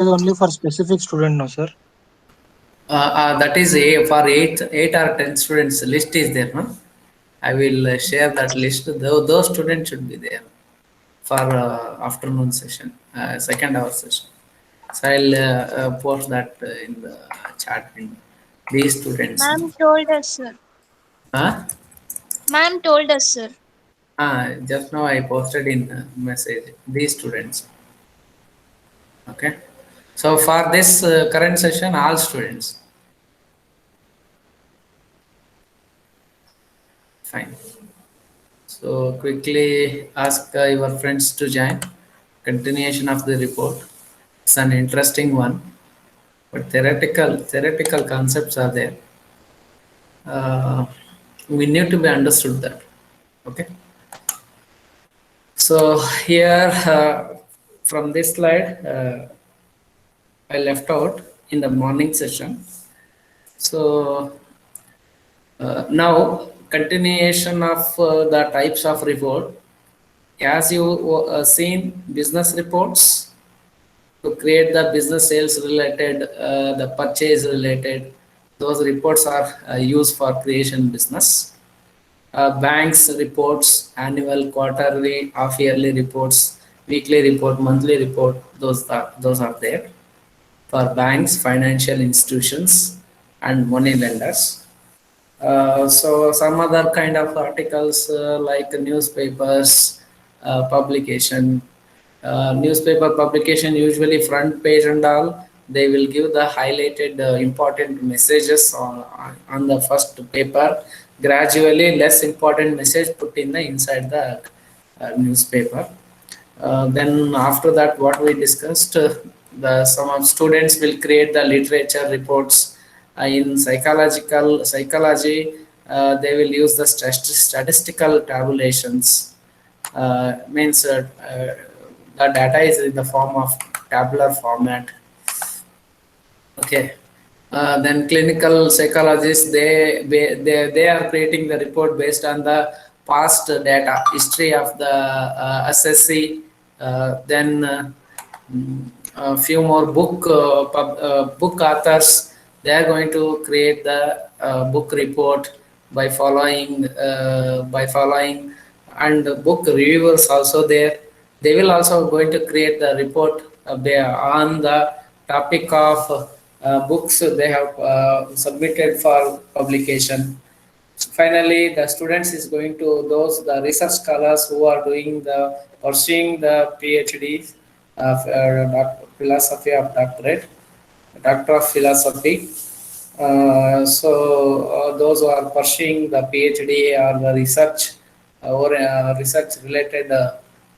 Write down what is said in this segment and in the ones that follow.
only for specific student, no, sir. That is a for 8 or 10 students list is there, no? I will share that list. Those students should be there for afternoon session, second hour session. So I'll post that in the chat window. These students. Ma'am told us, sir. Huh? Ma'am told us, sir. Just now I posted in message. These students. Okay. So for this current session, all students. Fine. So quickly ask your friends to join. Continuation of the report. It's an interesting one, but theoretical concepts are there. Uh, we need to be understood that. Okay. So here from this slide, I left out in the morning session. So now continuation of the types of report. As you seen business reports, to create the business sales related, the purchase related, those reports are used for creation business. Banks reports, annual, quarterly, half yearly reports, weekly report, monthly report, those are there for banks, financial institutions, and money lenders. So some other kind of articles like newspapers, publication, newspaper publication usually front page and all. They will give the highlighted important messages on the first paper. Gradually, less important message put in the inside the newspaper. Then after that, what we discussed, the some of students will create the literature reports in psychology. They will use the statistical tabulations. Means the data is in the form of tabular format. Okay. Then clinical psychologists, they are creating the report based on the past data history of the SSC. Then a few more book authors, they are going to create the book report by following, and book reviewers also there. They will also going to create the report on the topic of books they have submitted for publication. Finally, the students is going to those the research scholars who are doing the pursuing the PhD of philosophy of doctorate, doctor of philosophy. So those who are pursuing the PhD or the research or research related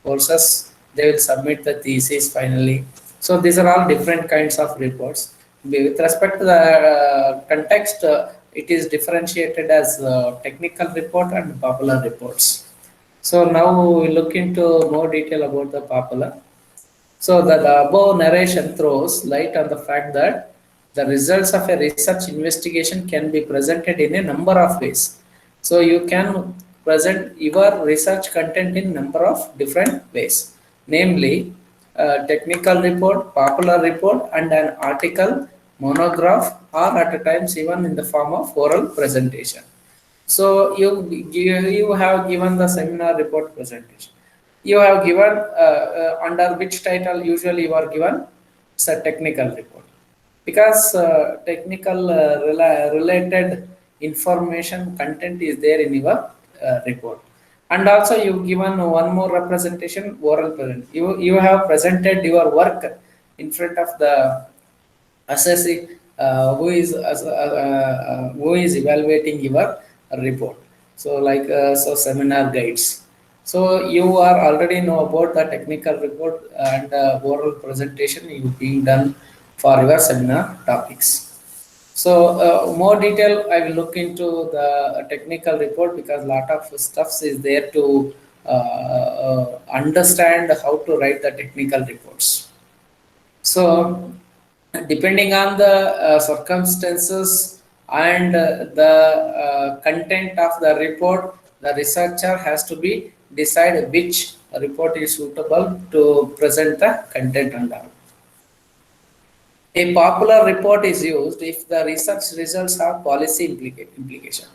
courses, they will submit the thesis finally. So these are all different kinds of reports. With respect to the context, it is differentiated as technical report and popular reports. So now we look into more detail about the popular. So the above narration throws light on the fact that the results of a research investigation can be presented in a number of ways. So you can present your research content in number of different ways, namely technical report, popular report, and an article, monograph, or at times even in the form of oral presentation. So you have given the seminar report presentation. You have given under which title usually you are given? It's a technical report, because technical related information content is there in your report. And also you given one more representation, oral present. You have presented your work in front of the assessing who is evaluating your report. So like so seminar guides. So you are already know about the technical report and oral presentation you being done for your seminar topics. So more detail I will look into the technical report, because lot of stuffs is there to understand how to write the technical reports. So, depending on the circumstances and the content of the report, the researcher has to be decide which report is suitable to present the content and all. A popular report is used if the research results have policy implication.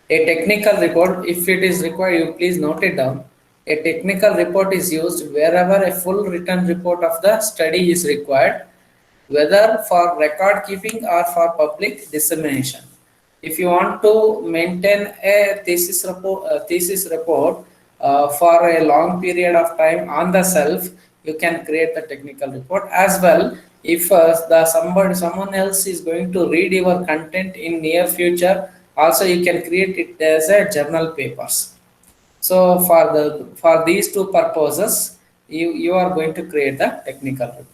A technical report, if it is required, you please note it down. A technical report is used wherever a full written report of the study is required, whether for record keeping or for public dissemination. If you want to maintain a thesis report for a long period of time on the shelf, you can create the technical report as well. If someone else is going to read your content in near future, also you can create it as a journal papers. So for these two purposes, you are going to create the technical report.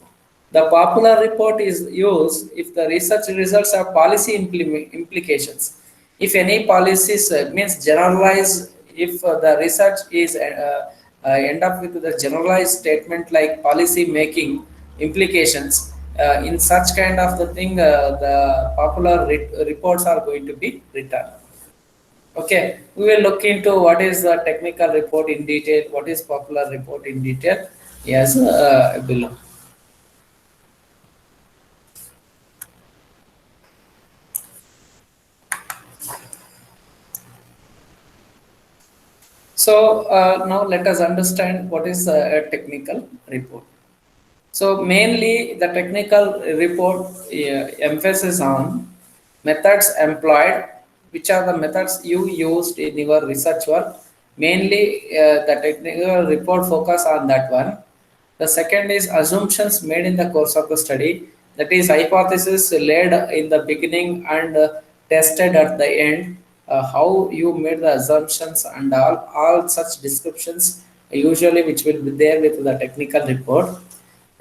The popular report is used if the research results have policy implications. If any policies means generalized, if the research is end up with the generalized statement like policy making implications, in such kind of the thing, the popular reports are going to be written. Okay, we will look into what is the technical report in detail, what is popular report in detail, yes, below. So now let us understand what is a technical report. So mainly the technical report emphasis on methods employed, which are the methods you used in your research work. Mainly the technical report focus on that one. The second is assumptions made in the course of the study. That is hypothesis laid in the beginning and tested at the end. How you made the assumptions and all such descriptions usually which will be there with the technical report.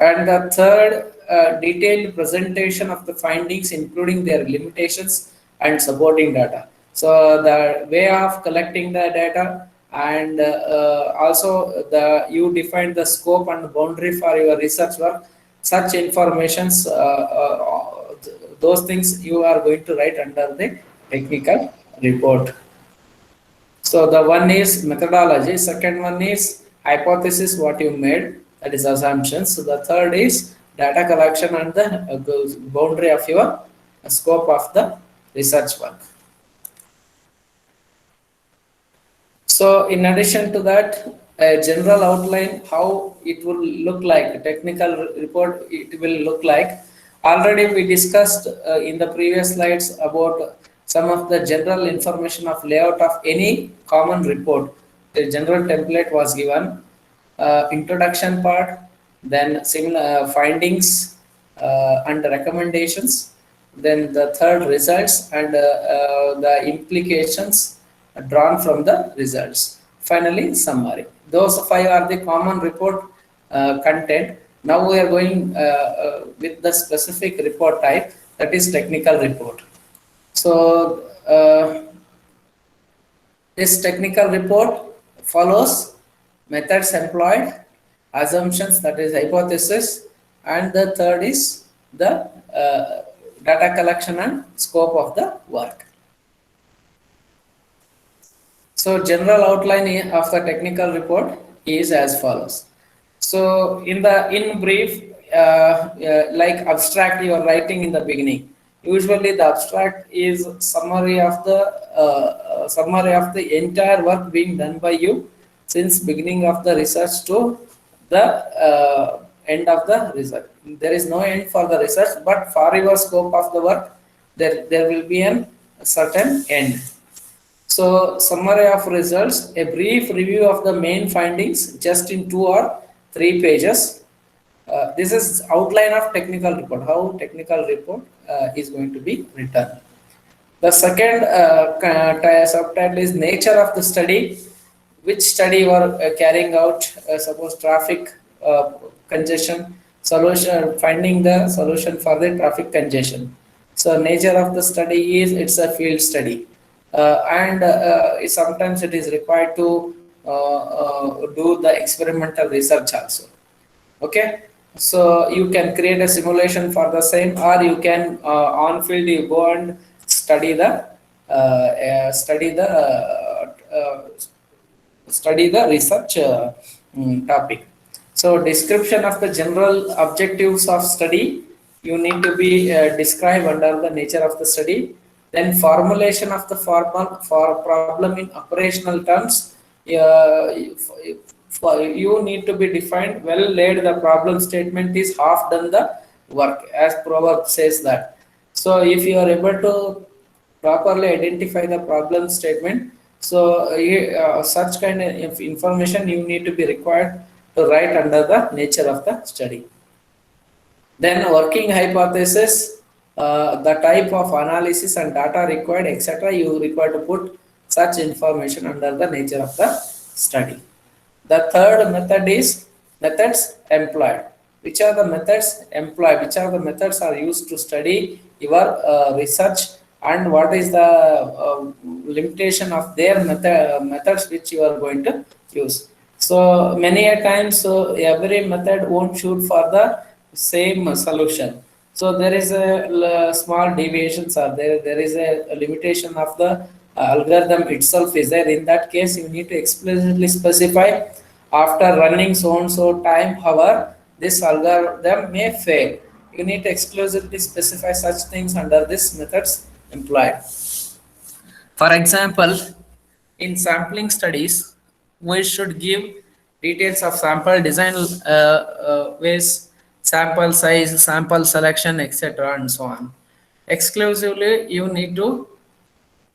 And the third, detailed presentation of the findings, including their limitations and supporting data. So the way of collecting the data, and also you define the scope and boundary for your research work. Such informations, those things you are going to write under the technical report. So the one is methodology, second one is hypothesis, what you made, that is assumptions. So the third is data collection and the boundary of your scope of the research work. So in addition to that, a general outline how it will look like, a technical report it will look like. Already we discussed in the previous slides about some of the general information of layout of any common report. The general template was given, introduction part, then similar findings and recommendations, then the third results and the implications drawn from the results. Finally, summary. Those five are the common report content. Now we are going with the specific report type, that is technical report. So this technical report follows methods employed, assumptions, that is hypothesis, and the third is the data collection and scope of the work. So general outline of the technical report is as follows. So in brief, like abstract you are writing in the beginning. Usually the abstract is summary of the entire work being done by you since beginning of the research to the end of the research. There is no end for the research, but for your scope of the work, there will be a certain end. So summary of results, a brief review of the main findings just in 2 or 3 pages. This is outline of technical report, how technical report is going to be written. The second subtitle is nature of the study, which study you are carrying out, suppose traffic congestion, solution, finding the solution for the traffic congestion. So nature of the study is it's a field study. And sometimes it is required to do the experimental research also. Okay, so you can create a simulation for the same, or you can on field you go and study the research topic. So description of the general objectives of study, you need to be described under the nature of the study. Then formulation of the for problem in operational terms. You need to be defined well laid. The problem statement is half done the work, as proverb says that. So if you are able to properly identify the problem statement, so such kind of information you need to be required to write under the nature of the study. Then working hypothesis, the type of analysis and data required, etc. You require to put such information under the nature of the study. The third method is methods employed. Which are the methods employed? Which are the methods are used to study your research, and what is the limitation of their methods which you are going to use? So many a times, every method won't shoot for the same solution. So there is a small deviations are there. There is a limitation of the algorithm itself is there. In that case, you need to explicitly specify after running so and so time hour, this algorithm may fail. You need to exclusively specify such things under this methods employed. For example, in sampling studies, we should give details of sample design, ways, sample size, sample selection, etc., and so on. Exclusively, you need to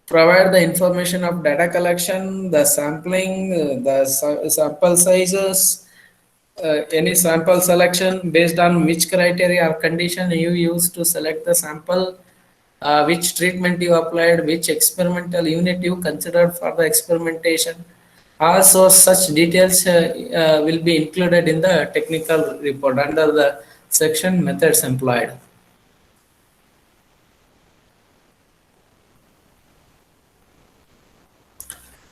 provide the information of data collection, the sampling, the sample sizes, any sample selection based on which criteria or condition you use to select the sample, which treatment you applied, which experimental unit you considered for the experimentation. Also, such details will be included in the technical report under the section methods employed.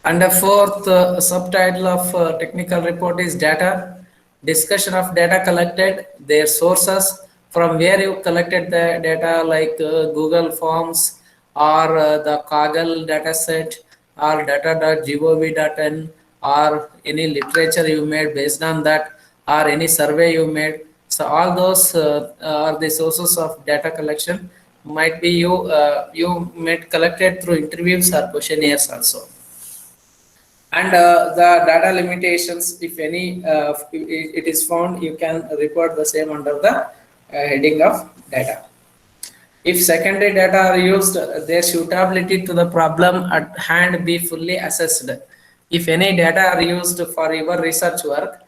And the fourth subtitle of technical report is data. Discussion of data collected, their sources, from where you collected the data, like Google Forms or the Kaggle dataset or data.gov.in, or any literature you made based on that, or any survey you made. So all those are the sources of data collection. Might be you made collected through interviews or questionnaires also. And the data limitations, if any, it is found, you can report the same under the heading of data. If secondary data are used, their suitability to the problem at hand be fully assessed. If any data are used for your research work,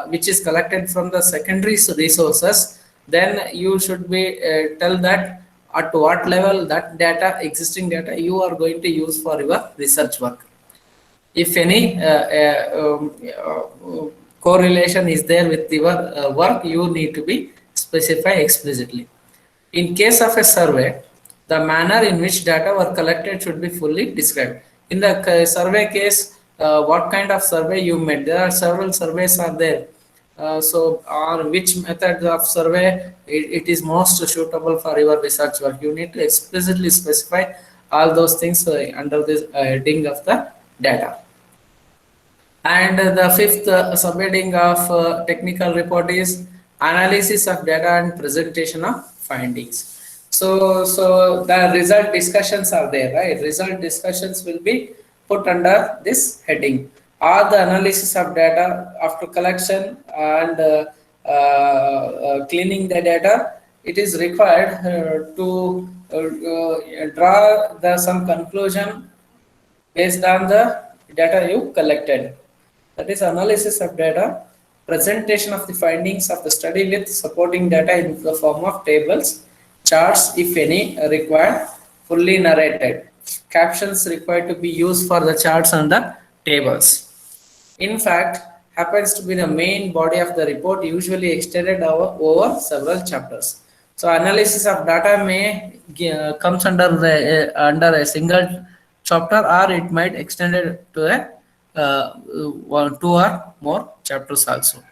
which is collected from the secondary resources, then you should be tell that at what level that data, existing data, you are going to use for your research work. If any correlation is there with your work, you need to be specify explicitly. In case of a survey, the manner in which data were collected should be fully described. In the survey case, what kind of survey you made? There are several surveys are there. So on which method of survey it is most suitable for your research work. You need to explicitly specify all those things under this heading of the data. And the fifth subheading of technical report is analysis of data and presentation of findings. So the result discussions are there, right? Result discussions will be put under this heading. All the analysis of data after collection and cleaning the data, it is required to draw some conclusion based on the data you collected. That is analysis of data, presentation of the findings of the study with supporting data in the form of tables, charts if any required, fully narrated. Captions required to be used for the charts and the tables. In fact, happens to be the main body of the report, usually extended over several chapters. So analysis of data may comes under a single chapter, or it might extend it to a two or more chapters also.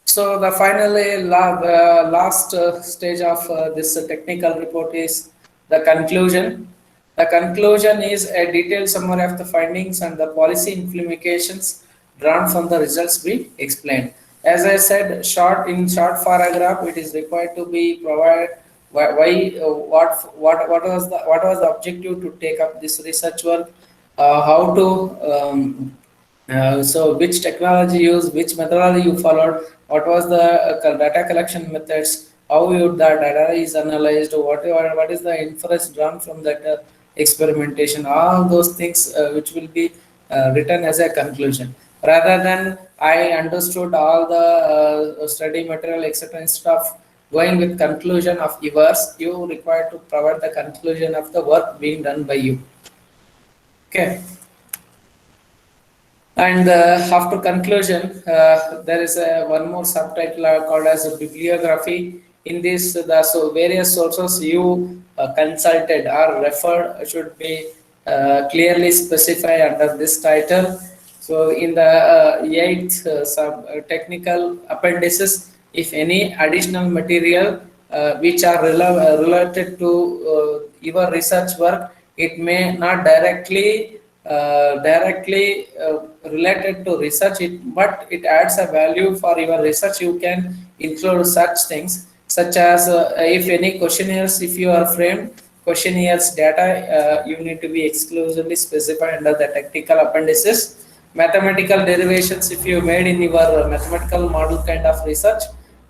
So the finally last stage of this technical report is the conclusion. The conclusion is a detailed summary of the findings and the policy implications drawn from the results we explained. As I said, short paragraph, it is required to be provided. What was the objective to take up this research work? How to so which technology used, which methodology you followed, what was the data collection methods, how the data is analyzed, what is the inference drawn from that experimentation, all those things which will be written as a conclusion. Rather than I understood all the study material, etc. instead of going with conclusion of yours, you require to provide the conclusion of the work being done by you. Okay. And after conclusion, there is one more subtitle called as a bibliography. In this, so various sources you consulted or referred should be clearly specified under this title. So in the eighth technical appendices, if any additional material which are related to your research work, it may not directly related to research, but it adds a value for your research. You can include such things, such as if any questionnaires, if you are framed questionnaires data, you need to be exclusively specified under the technical appendices. Mathematical derivations, if you made in your mathematical model kind of research,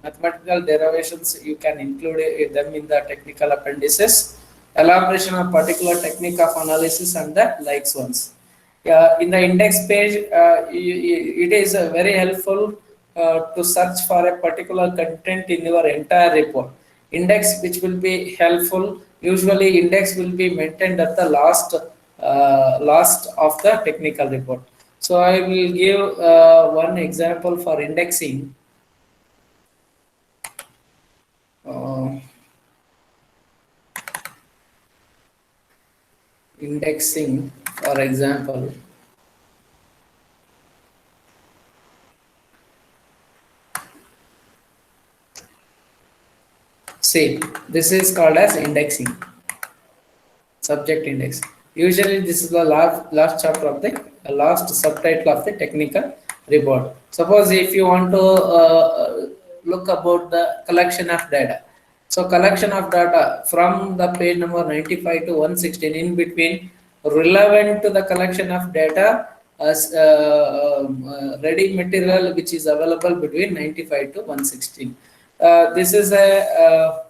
mathematical derivations you can include them in the technical appendices. Elaboration of particular technique of analysis and the likes ones. In the index page, it is very helpful to search for a particular content in your entire report. Index which will be helpful. Usually, index will be maintained at the last of the technical report. So I will give one example for indexing. Indexing, for example, see, this is called as indexing, subject index. Usually this is the last chapter of the last subtitle of the technical report. Suppose if you want to look about the collection of data. So collection of data from the page number 95 to 116, in between, relevant to the collection of data as ready material which is available between 95 to 116. This is a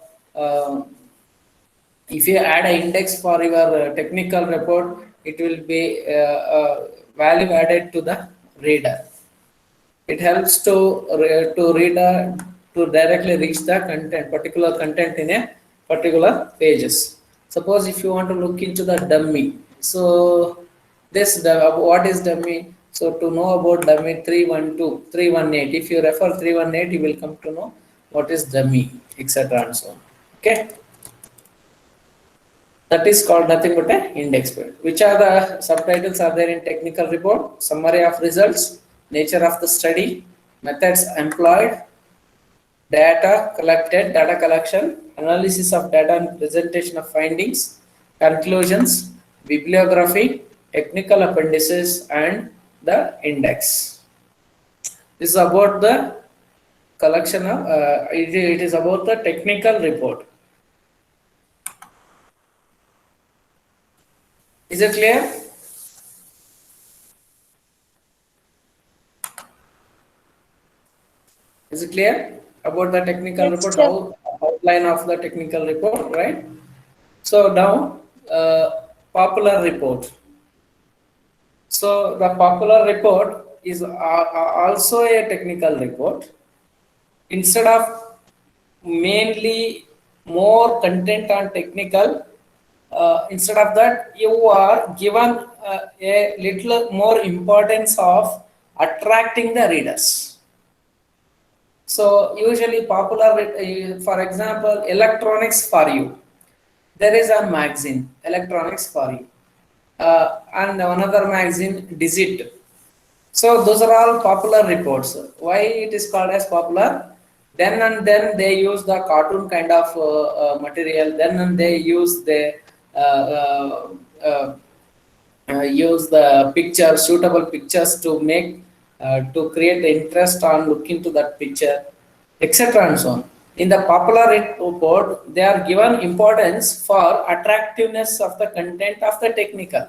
if you add an index for your technical report, it will be value added to the reader. It helps to reader to directly reach the content, particular content in a particular pages. Suppose if you want to look into the dummy, so what is dummy? So to know about dummy 312, 318, if you refer 318, you will come to know what is dummy, etc. and so on. Okay. That is called nothing but an index page. Which are the subtitles are there in technical report? Summary of results, nature of the study, methods employed, data collected, data collection, analysis of data and presentation of findings, conclusions, bibliography, technical appendices, and the index. This is about the collection of, it is about the technical report. Is it clear? Is it clear about the technical Yes, report? sir. How outline of the technical report, right? So now, popular report. So the popular report is also a technical report. Instead of mainly more content on technical, instead of that, you are given a little more importance of attracting the readers. So usually popular, for example, electronics for you. There is a magazine, electronics for you, and another magazine, Digit. So those are all popular reports. Why it is called as popular? Then and then they use the cartoon kind of material. Then and they use the use the picture, suitable pictures to make to create interest on look into that picture, etc. and so on. In the popular report, they are given importance for attractiveness of the content of the technical.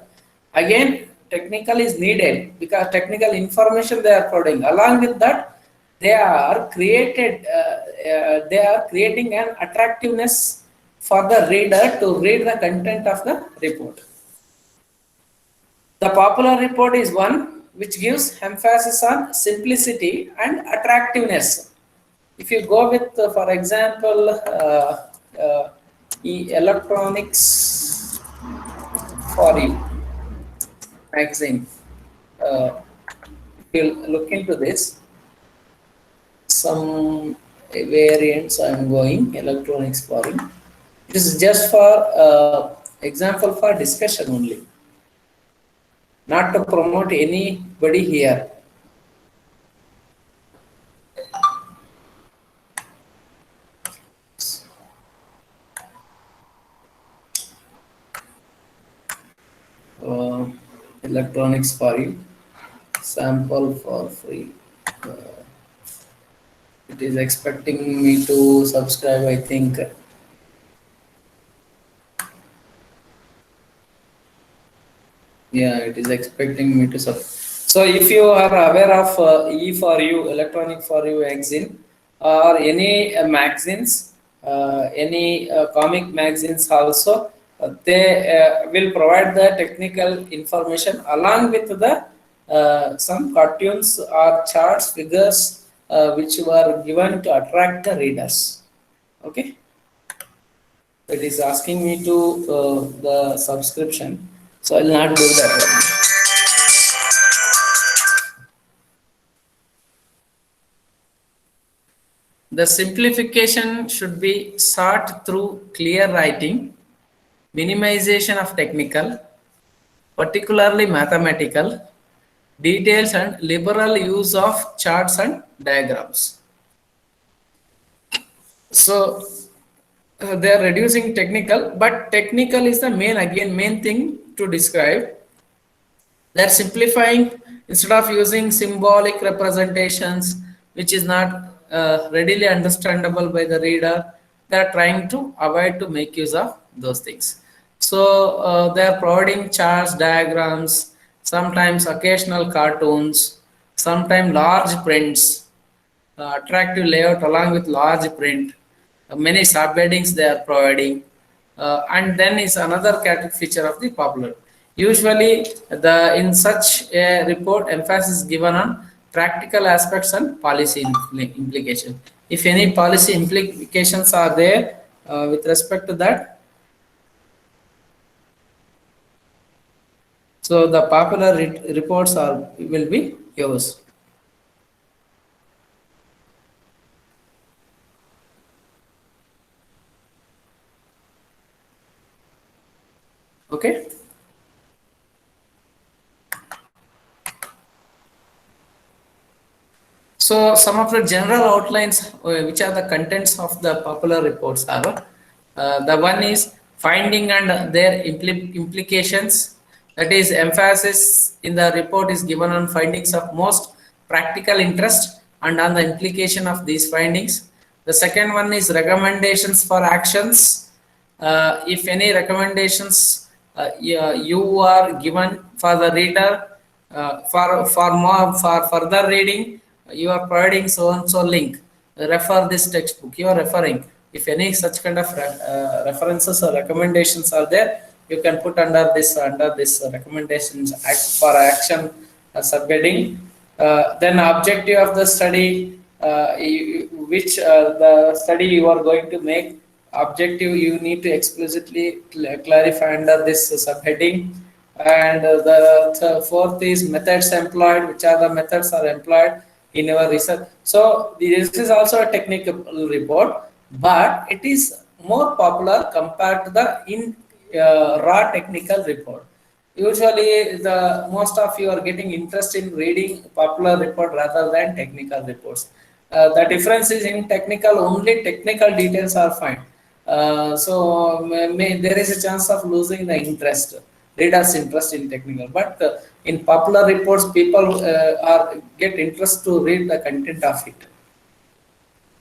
Again, technical is needed because technical information they are providing. Along with that, they are creating an attractiveness for the reader to read the content of the report. The popular report is one which gives emphasis on simplicity and attractiveness. If you go with, for example, electronics for you magazine, if you look into this, some variants I am going electronics for you. It is just for example for discussion only, not to promote anybody here. Electronics for you, sample for free. It is expecting me to subscribe, I think. Yeah, it is expecting me to subscribe. So if you are aware of E4U, Electronic for You magazine, or any magazines, any comic magazines also, they will provide the technical information along with the some cartoons or charts, figures, which were given to attract the readers. Okay. It is asking me to the subscription, so I will not do that. The simplification should be sought through clear writing, minimization of technical, particularly mathematical, details and liberal use of charts and diagrams. So they are reducing technical, but technical is the main thing to describe. They are simplifying instead of using symbolic representations, which is not readily understandable by the reader. They are trying to avoid to make use of those things. So they are providing charts, diagrams, sometimes occasional cartoons, sometimes large prints, attractive layout along with large print, many subheadings they are providing, and then is another feature of the popular. Usually, in such a report, emphasis is given on practical aspects and policy implication. If any policy implications are there with respect to that, so the popular reports will be used. Okay. So some of the general outlines, which are the contents of the popular reports are, the one is finding and their implications. That is, emphasis in the report is given on findings of most practical interest and on the implication of these findings. The second one is recommendations for actions. If any recommendations you are given for the reader for further reading, you are providing so and so link, refer this textbook you are referring. If any such kind of references or recommendations are there, you can put under this recommendations for action subheading. Then objective of the study, which the study you are going to make, objective you need to explicitly clarify under this subheading. And the fourth is methods employed, which are the methods are employed in your research. So this is also a technical report, but it is more popular compared to the raw technical report. Usually the most of you are getting interest in reading popular report rather than technical reports. The difference is in technical, only technical details are fine. So there is a chance of losing the interest, readers interest in technical, but in popular reports, people get interest to read the content of it.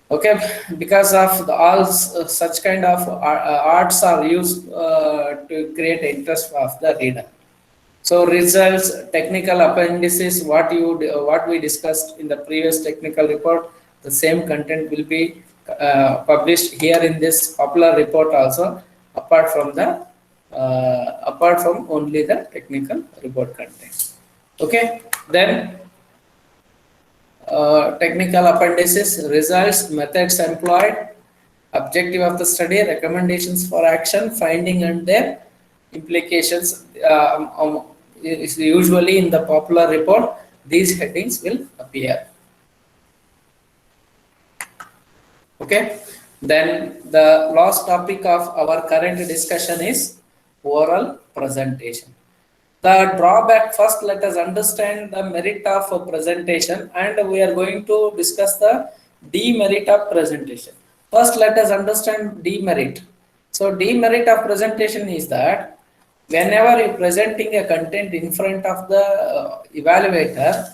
Okay, because of all such kind of arts are used to create interest of the reader. So results, technical appendices, what we discussed in the previous technical report, the same content will be published here in this popular report also, apart from only the technical report content. Okay, then technical appendices, results, methods employed, objective of the study, recommendations for action, finding and their implications. Is usually in the popular report, these headings will appear. Okay, then the last topic of our current discussion is oral presentation. The drawback, first let us understand the merit of a presentation, and we are going to discuss the demerit of presentation. First let us understand demerit. So demerit of presentation is that whenever you presenting a content in front of the evaluator,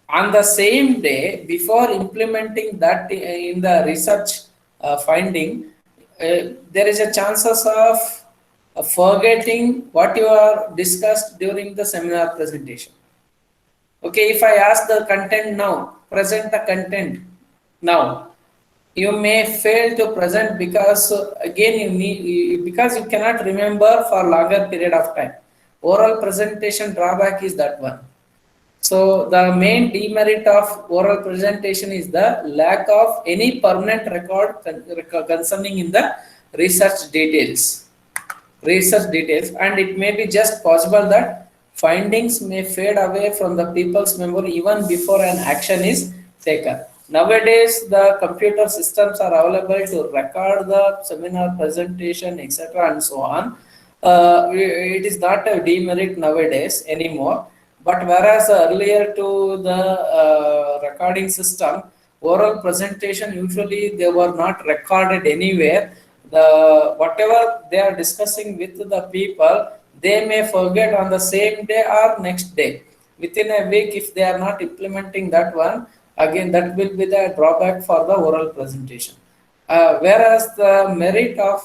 on the same day before implementing that in the research finding, there is a chances of forgetting what you are discussed during the seminar presentation. Okay, if I ask the content now, present the content now, you may fail to present because again because you cannot remember for longer period of time. Oral presentation drawback is that one. So the main demerit of oral presentation is the lack of any permanent record concerning in the research details, and it may be just possible that findings may fade away from the people's memory even before an action is taken. Nowadays, the computer systems are available to record the seminar presentation, etc. and so on. It is not a demerit nowadays anymore. But whereas earlier to the recording system, oral presentation usually they were not recorded anywhere. Whatever they are discussing with the people, they may forget on the same day or next day. Within a week, if they are not implementing that one, again that will be the drawback for the oral presentation. Whereas the merit of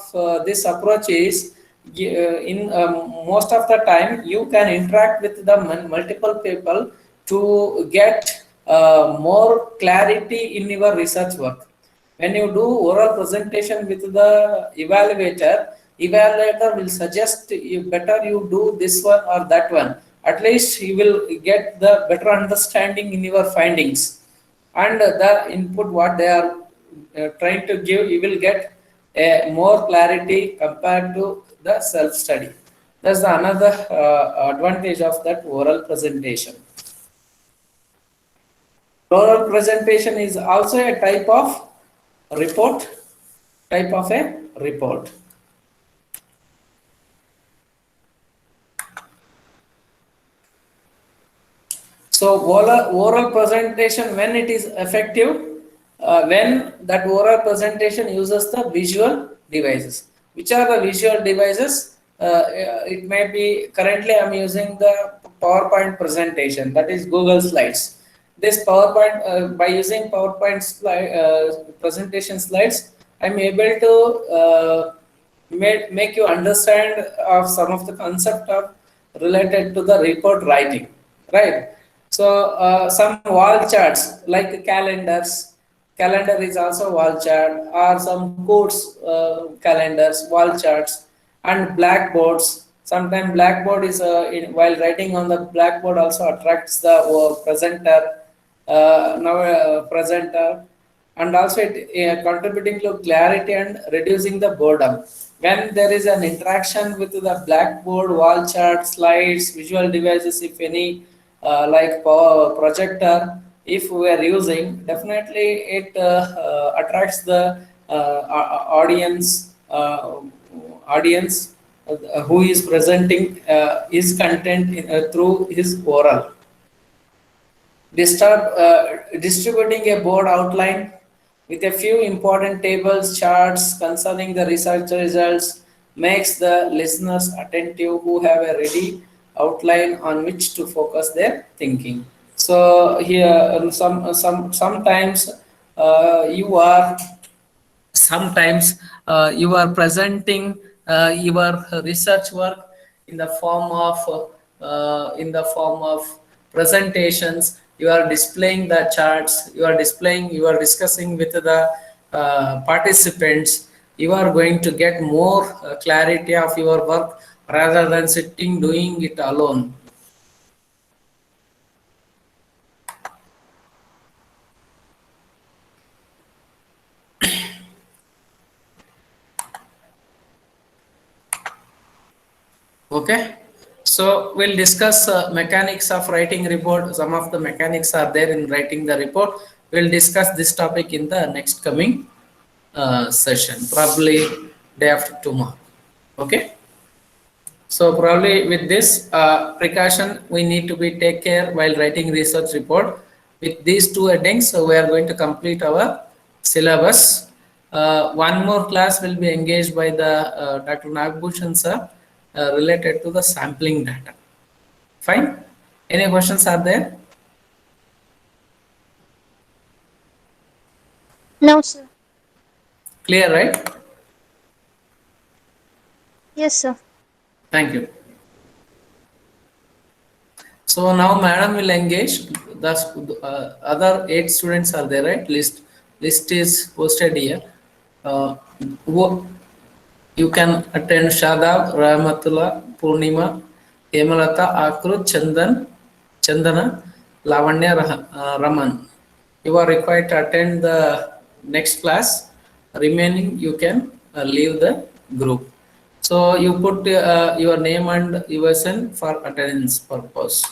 this approach is in most of the time you can interact with the multiple people to get more clarity in your research work. When you do oral presentation with the evaluator will suggest you better you do this one or that one. At least you will get the better understanding in your findings, and the input what they are trying to give, you will get a more clarity compared to the self-study. That's another advantage of that oral presentation. Oral presentation is also a type of report. So oral presentation, when it is effective, when that oral presentation uses the visual devices. Which are the visual devices? It may be, currently I'm using the PowerPoint presentation, that is Google Slides. This PowerPoint, by using PowerPoint presentation slides, I'm able to make you understand of some of the concept of related to the report writing, right? So some wall charts like calendars. Calendar is also wall chart, or some quotes calendars, wall charts, and blackboards. Sometimes blackboard is while writing on the blackboard also attracts the presenter, and also it contributing to clarity and reducing the boredom. When there is an interaction with the blackboard, wall chart, slides, visual devices, if any, like power projector, if we are using, definitely it attracts the audience who is presenting his content through his oral. Distributing a board outline with a few important tables, charts concerning the research results makes the listeners attentive who have a ready outline on which to focus their thinking. So here, sometimes you are you are presenting your research work in the form of presentations. You are displaying the charts, you are discussing with the participants. You are going to get more clarity of your work rather than sitting doing it alone. Okay, so we'll discuss mechanics of writing report. Some of the mechanics are there in writing the report. We'll discuss this topic in the next coming session, probably day after tomorrow. Okay, so probably with this precaution we need to be take care while writing research report. With these two headings, so we are going to complete our syllabus. One more class will be engaged by the Dr. Nagbhushan sir related to the sampling data. Fine. Any questions are there? No, sir. Clear, right? Yes, sir. Thank you. So now madam will engage. The other 8 students are there, right? List is posted here. You can attend Shadab, Rahmatullah, Purnima, Hemalata, Akrut, Chandana, Lavanya, Raman. You are required to attend the next class. Remaining, you can leave the group. So you put your name and USN for attendance purpose.